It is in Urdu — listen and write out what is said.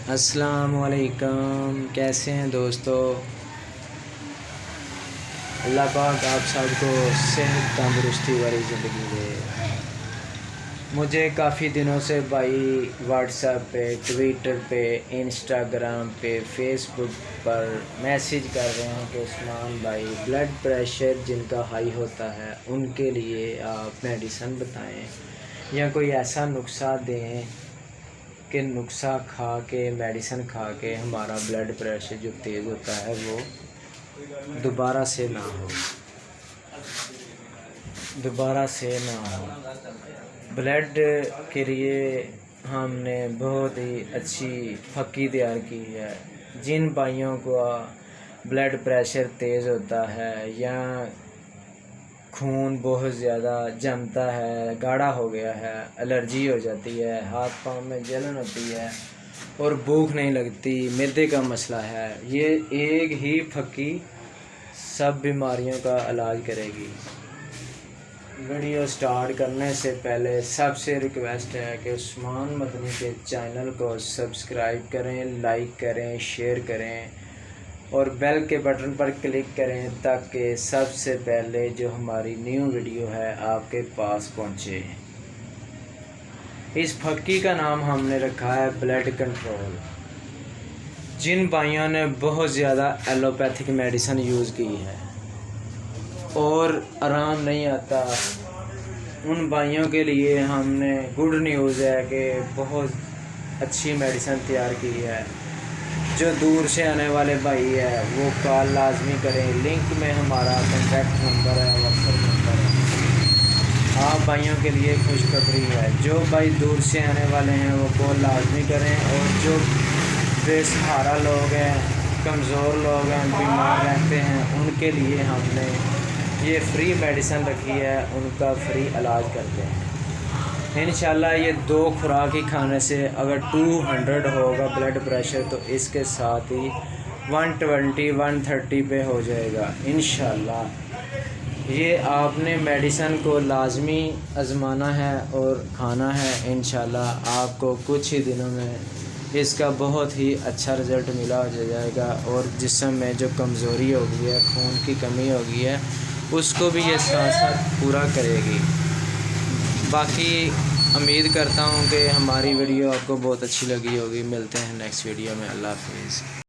السلام علیکم، کیسے ہیں دوستو؟ اللہ پاک آپ سب کو صحت تندرستی والی زندگی دے۔ مجھے کافی دنوں سے بھائی واٹس ایپ پہ، ٹویٹر پہ، انسٹاگرام پہ، فیس بک پر میسیج کر رہے ہیں کہ عثمان بھائی بلڈ پریشر جن کا ہائی ہوتا ہے ان کے لیے آپ میڈیسن بتائیں یا کوئی ایسا نسخہ دیں کہ نسخہ کھا کے، میڈیسن کھا کے ہمارا بلڈ پریشر جو تیز ہوتا ہے وہ دوبارہ سے نہ ہو۔ بلڈ کے لیے ہم نے بہت ہی اچھی پھکی تیار کی ہے۔ جن بھائیوں کو بلڈ پریشر تیز ہوتا ہے یا خون بہت زیادہ جمتا ہے، گاڑھا ہو گیا ہے، الرجی ہو جاتی ہے، ہاتھ پاؤں میں جلن ہوتی ہے اور بھوک نہیں لگتی، معدے کا مسئلہ ہے، یہ ایک ہی پھکی سب بیماریوں کا علاج کرے گی۔ ویڈیو سٹارٹ کرنے سے پہلے سب سے ریکویسٹ ہے کہ عثمان مدنی کے چینل کو سبسکرائب کریں، لائک کریں، شیئر کریں اور بیل کے بٹن پر کلک کریں تاکہ سب سے پہلے جو ہماری نیو ویڈیو ہے آپ کے پاس پہنچے۔ اس پھکی کا نام ہم نے رکھا ہے بلڈ کنٹرول۔ جن بھائیوں نے بہت زیادہ ایلوپیتھک میڈیسن یوز کی ہے اور آرام نہیں آتا، ان بھائیوں کے لیے ہم نے گڈ نیوز ہے کہ بہت اچھی میڈیسن تیار کی ہے۔ جو دور سے آنے والے بھائی ہے وہ کال لازمی کریں، لنک میں ہمارا کانٹیکٹ نمبر ہے، واٹس ایپ نمبر ہے۔ آپ بھائیوں کے لیے خوشخبری ہے، جو بھائی دور سے آنے والے ہیں وہ کال لازمی کریں، اور جو بے سہارا لوگ ہیں، کمزور لوگ ہیں، بیمار رہتے ہیں، ان کے لیے ہم نے یہ فری میڈیسن رکھی ہے، ان کا فری علاج کرتے ہیں۔ انشاءاللہ یہ 2 خوراک کھانے سے اگر 200 ہوگا بلڈ پریشر تو اس کے ساتھ ہی 120 130 پہ ہو جائے گا انشاءاللہ۔ یہ آپ نے میڈیسن کو لازمی آزمانا ہے اور کھانا ہے، انشاءاللہ آپ کو کچھ ہی دنوں میں اس کا بہت ہی اچھا رزلٹ ملا ہو جائے گا، اور جسم میں جو کمزوری ہو گئی ہے، خون کی کمی ہو گئی ہے، اس کو بھی یہ ساتھ ساتھ پورا کرے گی۔ باقی امید کرتا ہوں کہ ہماری ویڈیو آپ کو بہت اچھی لگی ہوگی۔ ملتے ہیں نیکسٹ ویڈیو میں، اللہ حافظ۔